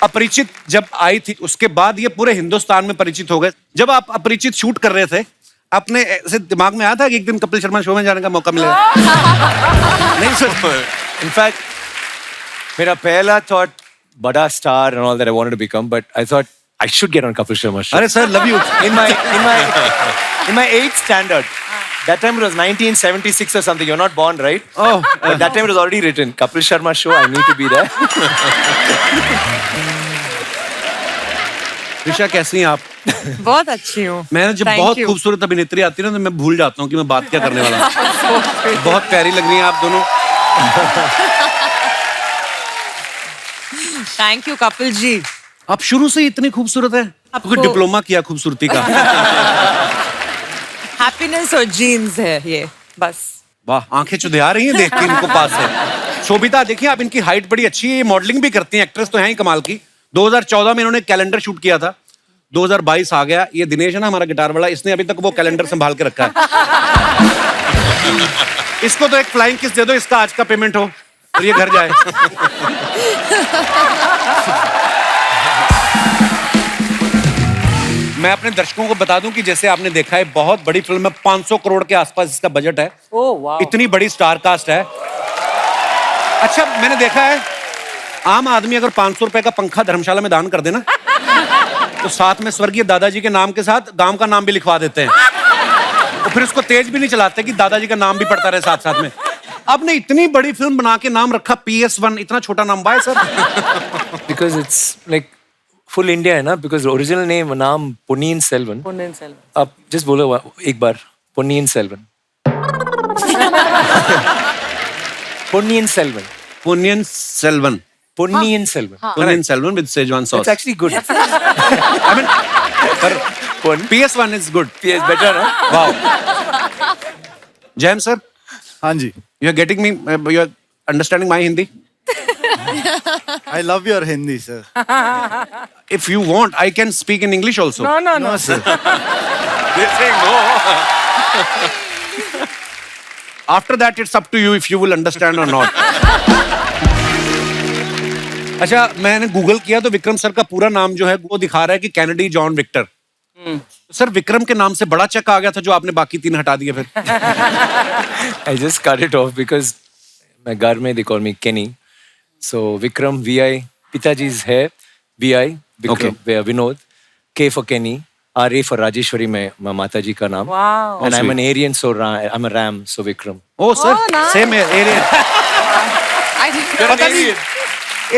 अपरिचित जब आई थी उसके बाद ये पूरे हिंदुस्तान में परिचित हो गए। जब आप अपरिचित शूट कर रहे थे, अपने ऐसे दिमाग में आया था कि एक दिन कपिल शर्मा शो में जाने का मौका मिलेगा? नहीं सर। इनफैक्ट मेरा पहला थॉट बड़ा star and all that I wanted to become, but I thought I should get on Kapil Sharma show. अरे sir, love you. In my 8th standard, that time it was 1976 or something. You're not born, right? Oh, but that time it was already written. Kapil Sharma show. I need to be there. Risha कैसी हैं आप? बहुत अच्छी हूँ. मैं जब बहुत खूबसूरत अभिनेत्री आती है ना तो मैं भूल जाता हूँ कि मैं बात क्या करने वाला हूँ. बहुत प्यारी लग रही हैं आप दोनों. Thank you Kapil ji. आप शुरू से इतनी खूबसूरत है. आपको डिप्लोमा किया खूबसूरती का. हैप्पीनेस और जीन्स है ये बस. वाह, आंखें चुधिया रही हैं देख के इनको पास है. शोभिता देखिए आप, इनकी हाइट बड़ी अच्छी है. ये मॉडलिंग भी करती हैं, एक्ट्रेस तो हैं ही कमाल की. 2014 में इन्होंने कैलेंडर शूट किया था. 2022 आ गया. ये दिनेश है ना हमारा गिटार वाला, इसने अभी तक वो कैलेंडर संभाल के रखा है. इसको तो एक फ्लाइंग किस दे दो, इसका आज का पेमेंट हो और ये घर जाए. मैं अपने दर्शकों को बता दूं कि जैसे आपने देखा है बहुत बड़ी फिल्म है, 500 करोड़ के आसपास इसका बजट है. इतनी बड़ी स्टार कास्ट है. अच्छा, मैंने देखा है आम आदमी अगर 500 रुपए का पंखा धर्मशाला में दान कर देना तो साथ में स्वर्गीय दादाजी के नाम के साथ गांव का नाम भी लिखवा देते हैं. तो फिर उसको तेज भी नहीं चलाते कि दादाजी का नाम भी पड़ता रहे साथ साथ में. आपने इतनी बड़ी फिल्म बना के नाम रखा PS1, इतना छोटा नाम. Bye sir. Because it's like full India है ना, because original name नाम पोन्नियिन सेल्वन. पोन्नियिन सेल्वन. आप just बोलो एक बार Ponniyin Selvan. Ponniyin Selvan. Ponniyin Selvan. Ponniyin Selvan. Ponniyin Selvan with Szechuan sauce. It's actually good. I mean, PS1 is good. PS better, ना? Wow. Jam sir. हाँ जी. You are getting me. You are understanding my Hindi. I love your Hindi, sir. If you want, I can speak in English also. No, sir. They're saying no. After that, it's up to you if you will understand or not. अच्छा, मैंने Google किया तो Vikram sir का पूरा नाम जो है वो दिखा रहा है कि Kennedy John Victor. Sir Vikram के नाम से बड़ा चक्का आ गया था जो आपने बाकी 3 हटा दिए फिर. I just cut it off because my घर में they call me Kenny. So Vikram VI, पिताजी's है VI, Vikram Vinod, K for Kenny, RA for Rajeshwari में माता जी का नाम. Wow. And I'm an Aryan, so I'm a Ram, so Vikram. Oh sir, same है Aryan. पता नहीं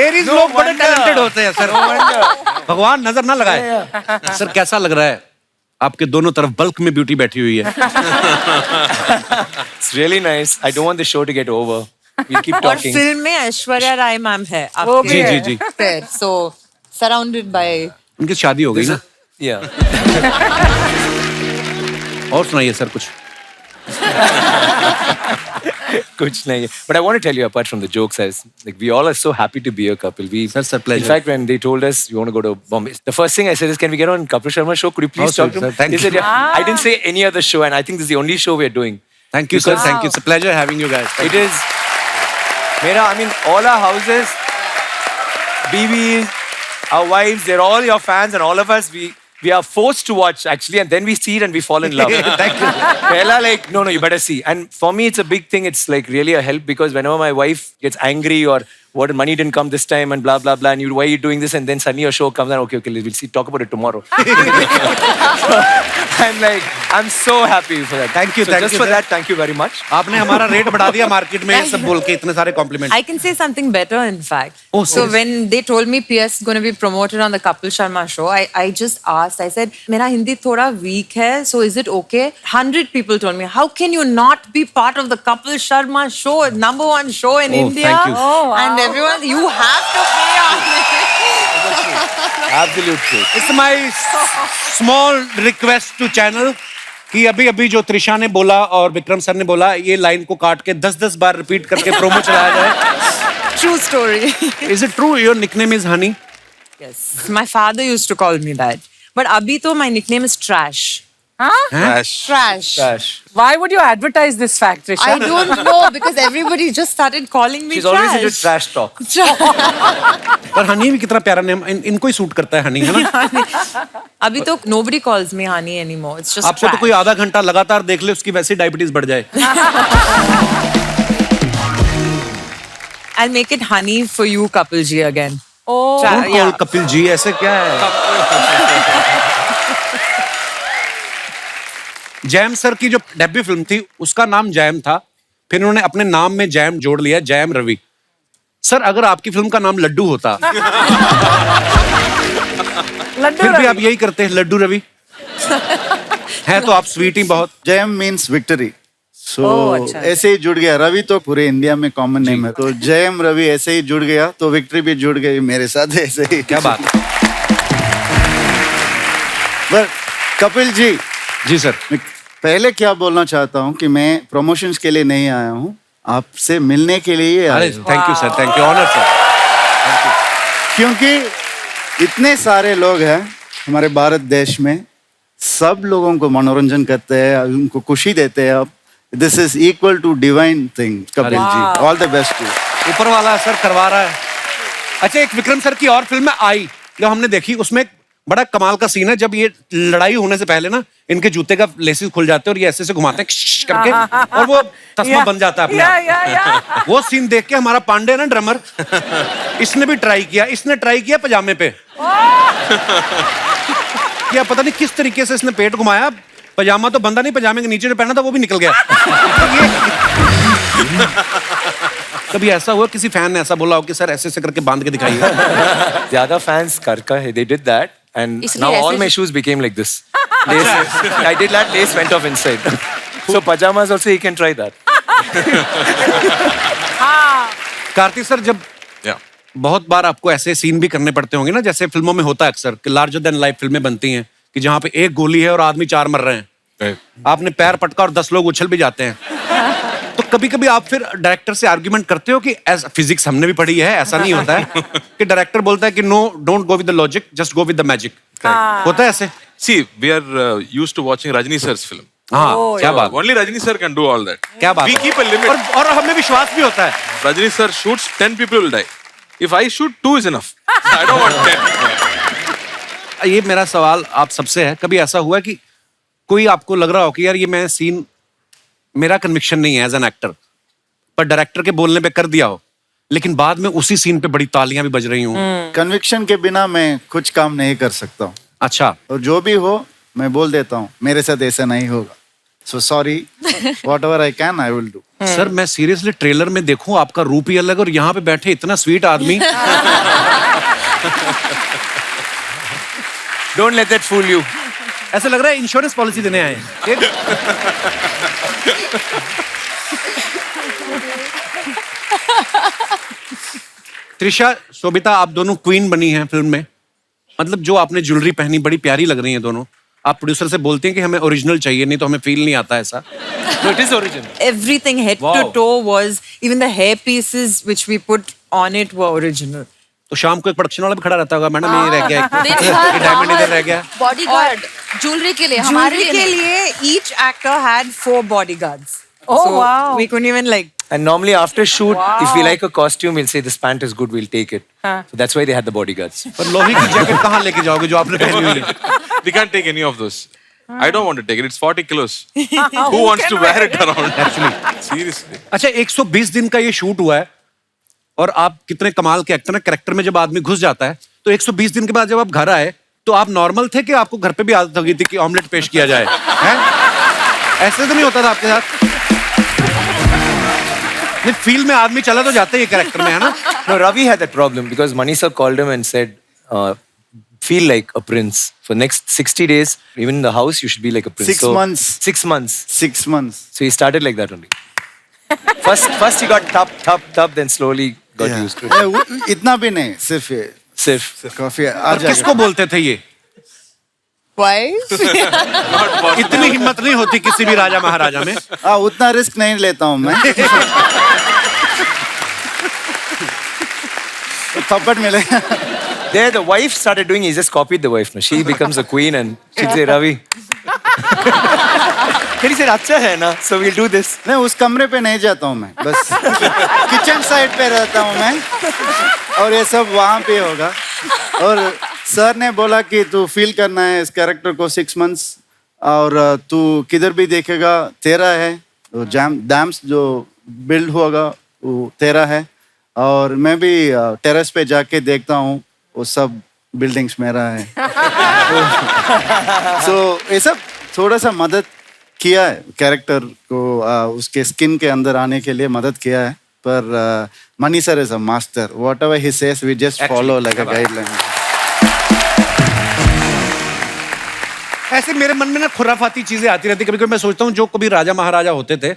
Aries लोग बड़े टैलेंटेड होते हैं सर. भगवान नजर ना लगाए. सर कैसा लग रहा है? आपके दोनों तरफ बल्क में ब्यूटी बैठी हुई है. It's really nice. I don't want the show to get over. We'll keep और talking. फिल्म में ऐश्वर्या राय मैम है. जी जी जी. So surrounded by. उनकी शादी हो गई ना. Yeah. और सुनाइए सर कुछ. कुछ नहीं. But I want to tell you, apart from the jokes, like we all are so happy to be a couple. Sir, pleasure. In fact, when they told us you want to go to Bombay, the first thing I said is, "Can we get on Kapil Sharma show? Could you please talk to him?" Thank They you. said, yeah. I didn't say any other show, and I think this is the only show we are doing. Thank you sir. Thank you. It's a pleasure having you guys. It is. Mera, I mean, all our houses, BBs, our wives, they're all your fans, and all of us, we are forced to watch actually, and then we see it and we fall in love. Thank you. Pehla, like, no, you better see. And for me, it's a big thing. It's like really a help because whenever my wife gets angry or what money didn't come this time and blah blah blah, and why are you doing this? And then suddenly your show comes and okay, we'll see, talk about it tomorrow. So, I'm like, I'm so happy for that. Thank you. So Thank just you. for that, thank you very much. आपने हमारा rate बढ़ा दिया market में सब बोल के इतने सारे complement. I can say something better, in fact. Oh, so when they told me PS is going to be promoted on the Kapil Sharma show, I just asked. I said, "मेरा हिंदी थोड़ा weak है, so is it okay?" 100 people told me, "How can you not be part of the Kapil Sharma show, #1 show in India?" Thank you. Oh, wow. And everyone, you have to be on it. Absolute truth. It's my small request to channel कि अभी अभी जो त्रिशा ने बोला और Vikram sir ने बोला ये लाइन को काट के 10-10 बार रिपीट करके प्रोमो चलाया जाए. True story. Is it true your nickname is Honey? Yes. My father used to call me that. But abhi to my nickname is Trash. Trash. Trash. Why would you advertise this fact, Trisha? I don't know because everybody just started calling me She's always into trash. trash talk. पर हनी भी कितना प्यारा name, इनको ही suit करता है हनी, है ना? अभी तो nobody calls me honey anymore. It's just आपको तो कोई आधा घंटा लगातार देख ले, उसकी वैसे डायबिटीज बढ़ जाए. I'll make it honey for you, Kapil ji again. Oh. Don't call Kapil ji, ऐसे क्या है? जैम सर की जो डेब्यू फिल्म थी उसका नाम जैम था, फिर उन्होंने अपने नाम में जैम जोड़ लिया, जैम रवि. सर अगर आपकी फिल्म का नाम लड्डू होता लड्डू फिर भी रवि. आप यही करते हैं, लड्डू रवि. है तो आप स्वीट ही बहुत. Jayam means victory. सो अच्छा. ऐसे ही जुड़ गया. रवि तो पूरे इंडिया में कॉमन नेम है, तो जयम रवि ऐसे ही जुड़ गया, तो विक्ट्री भी जुड़ गई मेरे साथ ऐसे ही. क्या बात है. पर कपिल जी, जी सर. मैं पहले क्या बोलना चाहता हूँ कि मैं प्रमोशंस के लिए नहीं आया हूँ, आपसे मिलने के लिए आया अरे हूँ. Thank you sir, thank you, honour sir. क्योंकि इतने सारे लोग हैं हमारे भारत देश में, सब लोगों को मनोरंजन करते हैं, उनको खुशी देते हैं. आप this is equal to divine thing Kapil ji. All the best too. ऊपर वाला सर करवा रहा है. अच्छा, एक विक्रम सर की और फिल्म में आई जो हमने देखी, उसमें बड़ा कमाल का सीन है. जब ये लड़ाई होने से पहले ना इनके जूते का लेसेस खुल जाते हैं और ये ऐसे से घुमाते हैं क्श करके, और वो तस्मा बन जाता है अपने आप. वो सीन देख के हमारा पांडे ना ड्रमर, इसने भी ट्राई किया. इसने ट्राई किया पजामे पे. क्या पता नहीं किस तरीके से इसने पेट घुमाया. पजामा तो बंदा नहीं, पजामे के नीचे जो पहना था वो भी निकल गया. कभी ऐसा हुआ किसी फैन ने ऐसा बोला हो कि सर ऐसे ऐसे करके बांध के दिखाइए? ज्यादा fans करका है, they did that, and इसलिए now all ऐसे- my shoes became like this. Lace, I did that, lace went off inside. So pajamas also, he can try that. Kartik sir, जब Yeah. बहुत बार आपको ऐसे सीन भी करने पड़ते होंगे ना, जैसे फिल्मों में होता है अक्सर कि लार्जर देन लाइफ फिल्में बनती हैं कि जहां पे एक गोली है और आदमी 4 मर रहे हैं. Right. आपने पैर पटका और 10 लोग उछल भी जाते हैं. तो कभी कभी आप फिर डायरेक्टर से आर्ग्यूमेंट करते हो कि फिजिक्स हमने भी पढ़ी है, ऐसा नहीं होता है कि डायरेक्टर बोलता है कि no, don't go with the logic, just go with the magic. होता है ऐसे? See, we are used to watching Rajini sir's film. हाँ, क्या बात. Only Rajini sir can do all that. क्या बात We है. keep a limit. और हमें विश्वास भी होता है. Rajini sir shoots, 10 people will die. If I shoot, 2 is enough. I don't want 10. ये मेरा सवाल आप सबसे है, कभी ऐसा हुआ कि कोई आपको लग रहा हो कि यार ये मैं सीन, मेरा कन्विक्शन नहीं है एज एन एक्टर, पर डायरेक्टर के बोलने पे कर दिया हो, लेकिन बाद में उसी सीन पे बड़ी तालियां भी बज रही हूँ? कन्विक्शन के बिना मैं कुछ काम नहीं कर सकता हूँ, अच्छा. और जो भी हो मैं बोल देता हूँ मेरे साथ ऐसा नहीं होगा. So sorry, what ever I can I will do. Sir मैं सीरियसली ट्रेलर में देखूं आपका रूप ही अलग और यहाँ पे बैठे इतना स्वीट आदमी. Don't let that fool you. ऐसा लग रहा है इंश्योरेंस पॉलिसी देने आए हैं. त्रिशा, शोभिता, आप दोनों क्वीन बनी हैं फिल्म में. मतलब जो आपने ज्वेलरी पहनी बड़ी प्यारी लग रही है दोनों. आप प्रोड्यूसर से बोलते हैं कि हमें ओरिजिनल चाहिए, नहीं तो हमें फील नहीं आता ऐसा. No, it is original. Everything head to Wow. toe was, even the hair pieces which we put on it were original. तो शाम को एक प्रोडक्शन वाला भी खड़ा रहता होगा, मैडम ये रह गया, दिन ये भर डायमंड इधर रह गया. बॉडीगार्ड ज्वेलरी के लिए, हमारे Jewelry लिए के नहीं. लिए each actor had 4 bodyguards. Oh, so wow. we couldn't even like. And normally after shoot, if we like a costume, we'll say this pant is good, we'll take it. So that's why they had the bodyguards. पर लोही की jacket कहाँ लेके जाओगे जो आपने पहनी हुई है? We can't take any of those. I don't want to take it. It's 40 kilos. Who wants to wear it around? Actually, seriously. अच्छा, 120 दिन का ये शूट हुआ है और आप कितने कमाल के एक्टर हैं. कैरेक्टर में जब आदमी घुस जाता है तो 120 दिन के बाद जब आप घर आए तो आप नॉर्मल थे कि आपको घर पे भी आदत हो गई थी कि ऑमलेट पेश किया जाए? हैं? ऐसे तो नहीं होता था आपके साथ? नहीं, फील्ड में आदमी चला तो जाता है ये कैरेक्टर में, है ना? No, Ravi had that problem because Mani sir called him and said, feel like a prince. For next 60 days, even in the house, you should be like a prince. 6 months. 6 months. 6 months. So he started like that only. First he got thup, then slowly got Yeah. used to it. इतना भी नहीं, सिर्फ ये Sif. काफी आ और किसको जाएगा. बोलते थे ये? Wife? इतनी हिम्मत नहीं होती किसी भी राजा महाराजा में. उतना रिस्क नहीं लेता हूँ मैं. थप्पड़ मिलेगा. There, the wife started doing. He just copied the wife. No, she becomes a queen, and she'd say, "Ravi, फिर he said, अच्छा है ना, so we'll do this. नहीं, उस कमरे पे नहीं जाता हूँ मैं, बस किचन साइड पे रहता हूँ मैं, और ये सब वहाँ पे होगा। और सर ने बोला कि तू फील करना है इस कैरेक्टर को 6 months, और तू किधर भी देखेगा तेरा है, वो डैम्स जो बिल्ड होगा वो तेरा है, और मैं भी टेरेस पे जाके देखता हूँ वो सब बिल्डिंग्स मेरा है। सो ये सब थोड़ा सा मदद किया है कैरेक्टर को उसके स्किन के अंदर आने के लिए मदद किया है, पर Mani sir is a master, whatever he says we just follow like a guideline. ऐसे मेरे मन में ना खुराफाती चीजें आती रहती, कभी कभी मैं सोचता हूँ जो कभी राजा महाराजा होते थे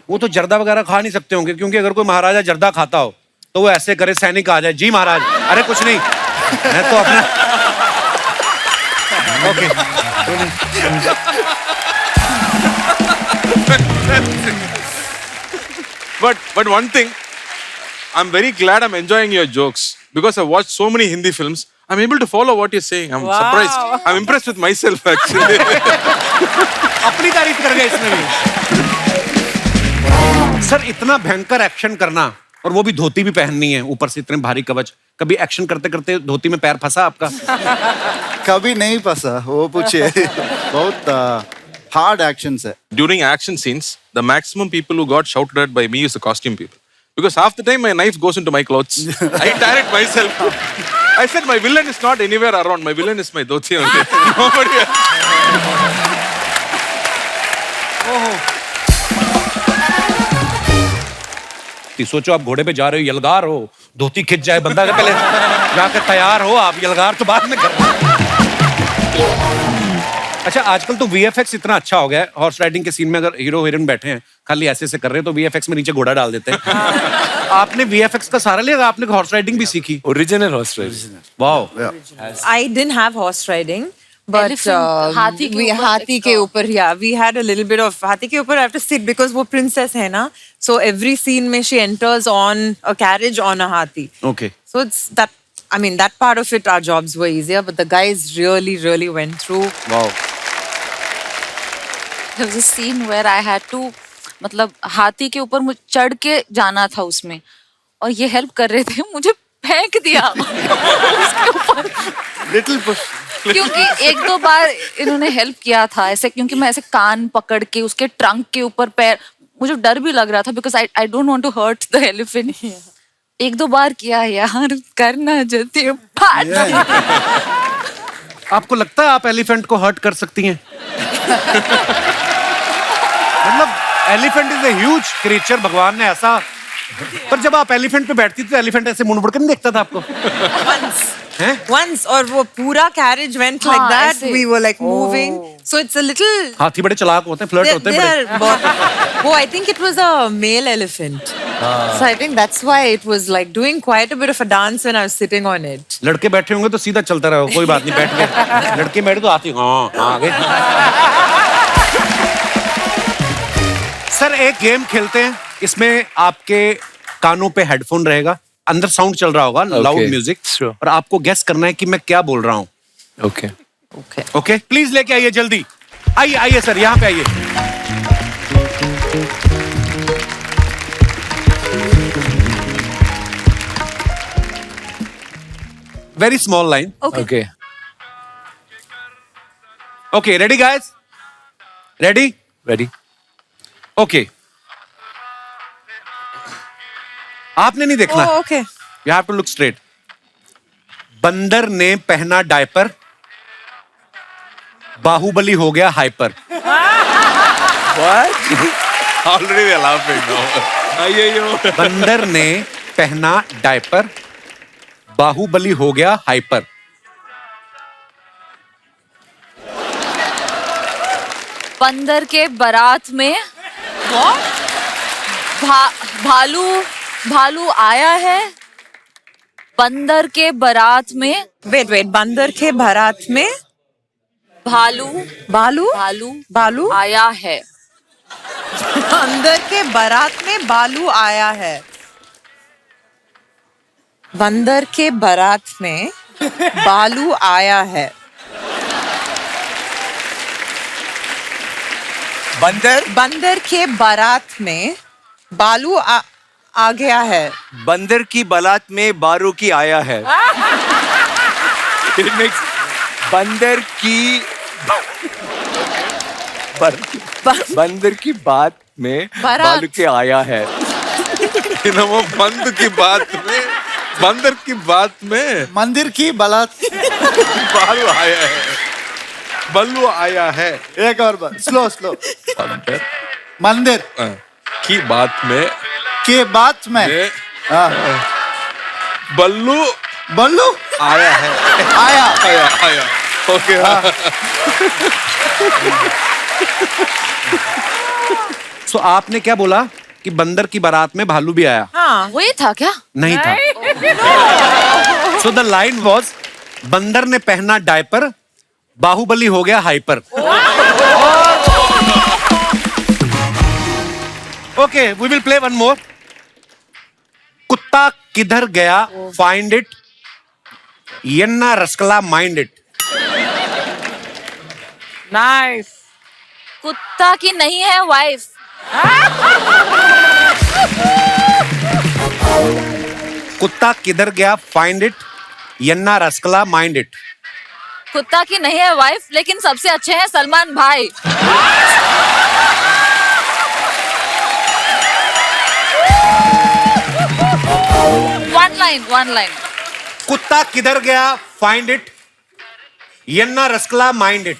वो तो जर्दा वगैरह खा नहीं सकते होंगे, क्योंकि अगर कोई महाराजा जर्दा खाता हो तो वो ऐसे करे, सैनिक आ जाए, जी महाराज, अरे कुछ नहीं, मैं तो अपना okay. But one thing, I'm very glad I'm enjoying your jokes because I've watched so many Hindi films. I'm able to follow what you're saying. I'm surprised. I'm impressed with myself actually. अपनी तारीफ कर गए इसमें भी। Sir इतना भयंकर action करना, और वो भी धोती भी पहननी है, ऊपर से इतने भारी कवच, कभी एक्शन करते करते धोती में पैर फंसा आपका? कभी नहीं फंसा, वो पूछे। बहुत हार्ड एक्शन है। During action scenes, the maximum people who got shouted at by me is the costume people. Because half the time my knife goes into my clothes. I tear it myself. I said my villain is not anywhere around. My villain is my dhoti only. Nobody else. सोचो आप घोड़े पे जा रहे हो, यलगार हो, धोती खिंच जाए बंदा के, पहले जाकर तैयार हो आप, यलगार तो बाद में कर। अच्छा आजकल तो VFX इतना अच्छा हो गया है, हॉर्स राइडिंग के सीन में अगर हीरो हीरोइन बैठे हैं खाली ऐसे से कर रहे हैं तो VFX में नीचे घोड़ा डाल देते हैं। आपने VFX का सारा लिया, आपने हॉर्स राइडिंग भी सीखी? Original horse riding. Wow. I didn't have horse riding. But Elephant, हाथी के ऊपर हाथी के ऊपर, yeah, we had a little bit of हाथी के ऊपर. I have to sit because वो princess है ना, so every scene में she enters on a carriage on a हाथी. Okay. So it's that, I mean, that part of it, our jobs were easier, but the guys really went through. Wow. There was a scene where I had to, मतलब हाथी के ऊपर मुझे चढ़ के जाना था उसमें, और ये हेल्प कर रहे थे, मुझे फेंक दिया उसके ऊपर। Little push. क्योंकि 1-2 बार इन्होंने हेल्प किया था ऐसे, क्योंकि मैं ऐसे कान पकड़ के उसके ट्रंक के ऊपर पैर, मुझे डर भी लग रहा था because I don't want to hurt the elephant. 1-2 बार किया यार, करना जल्दी। आपको लगता है आप एलिफेंट को हर्ट कर सकती हैं? मतलब elephant is a huge creature, भगवान ने ऐसा, पर जब आप एलिफेंट पे बैठती थी तो एलिफेंट ऐसे मुड़ मुड़ के नहीं देखता था आपको? Once, और वो पूरा carriage went like that. We were like moving, so it's a little. हाथी बड़े चालाक होते हैं, फ्लर्ट होते हैं बड़े। Oh, I think it was a male elephant. So I think that's why it was like doing quite a bit of a dance when I was sitting on it. लड़के बैठे होंगे तो सीधा चलता रहो, कोई बात नहीं, बैठ गए। लड़के बैठे तो आती, हाँ आगे। सर एक गेम खेलते हैं, इसमें आपके कानों पे हेडफोन रहेगा, अंदर साउंड चल रहा होगा, लाउड म्यूजिक, और आपको गेस करना है कि मैं क्या बोल रहा हूँ। Okay. ओके प्लीज लेके आइए जल्दी, आइए सर, यहाँ पे आइए। Very small line. Okay. Okay ready guys, ready? Ready? Okay आपने नहीं देखना, Oh, okay. You have to look straight. बंदर ने पहना डायपर, बाहुबली हो गया hyper. What? Already they're laughing now. बंदर ने पहना डायपर, बाहुबली हो गया हाइपर। बंदर के बारात में भालू आया है। बंदर के बारात में, Wait, बंदर के बारात में बालू आया है। बंदर के बारात में बालू आया है। बंदर के बारात में बालू आया है। बंदर बंदर के बारात में बालू आ गया है. बंदर की बारात में बारू की आया है. It makes बंदर की बंदर की बात में बारात. बालू के आया है. वो बंद की बात में बंदर की बात में मंदिर की बारात. बालू आया है. बल्लू आया है. एक और बार, स्लो स्लो. बंदर मंदिर की बात में के बात में हाँ. बल्लू बल्लू आया है. आया. आया आया. ओके. सो आपने क्या बोला कि बंदर की बारात में भालू भी आया? हाँ. वही था क्या? नहीं था. सो द लाइन वॉज बंदर ने पहना डायपर, बाहुबली हो गया hyper. Okay, we will play one more. कुत्ता किधर गया फाइंड इट, यन्ना रसकला माइंड इट. Nice. कुत्ता की नहीं है वाइफ. कुत्ता किधर गया फाइंड इट, यन्ना रसकला माइंड इट. कुत्ता की नहीं है वाइफ, लेकिन सबसे अच्छे हैं सलमान भाई. one line. कुत्ता किधर गया फाइंड इट, यन्ना रसकला माइंड इट.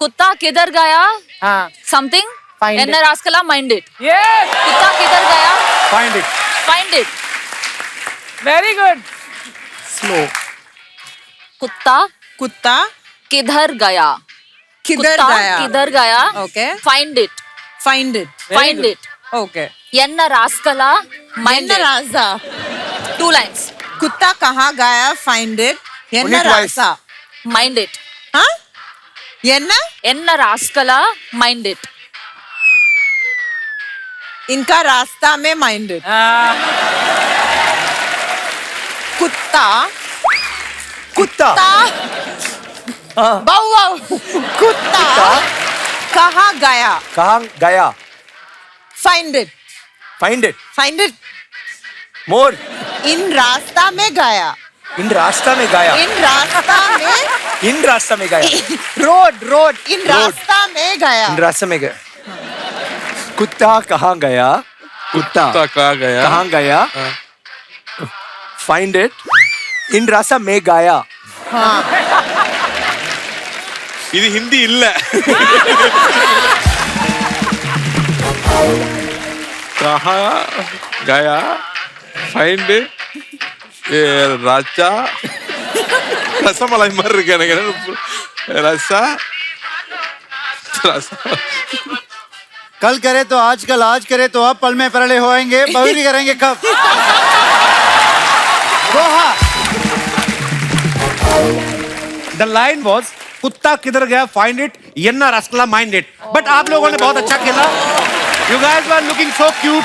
कुत्ता किधर गया हाँ. समथिंग Find एन it. रास्कला माइंड इट. Yes. कुत्ता किधर गया find it. Find it. Very good. Slow. कुत्ता कुत्ता किधर गया. किधर कुत्ता गया. किधर गया. Okay. Find it. Find it. Find it. Okay. एन रास्कला mind Yenna it. Raza. 2 lines. कुत्ता कहाँ गया find it. Yenna Only twice. Raza. Mind it. हाँ? Yenna? एन रास्कला माइंड इट. इनका रास्ता में माइंड इट. कुत्ता कुत्ता बाऊ बाऊ. कुत्ता कहाँ गया कहाँ गया find it. Find it. Find it. More. इन रास्ता में गया. इन रास्ता में गया. इन रास्ता में इन रास्ता में गया. रोड इन रास्ता में गया. इन रास्ता में गया. कुत्ता कहाँ गया. कुत्ता कहाँ गया. कहाँ गया. Find it. इन रास्ता में गया. இது ஹிந்தி இல்ல. कहाँ गया फाइंड राजा ரசமலாய் மாதிரி இருக்கு எனக்கு. ரசா कल करे तो आजकल, आज करे तो अब, पल में परले होएंगे, बहुरी करेंगे कब. दोहा. द लाइन वॉज कुत्ता किधर गया फाइंड इट, यन्ना रसकला माइंड इट. बट आप लोगों ने बहुत अच्छा खेला. You guys were looking so cute.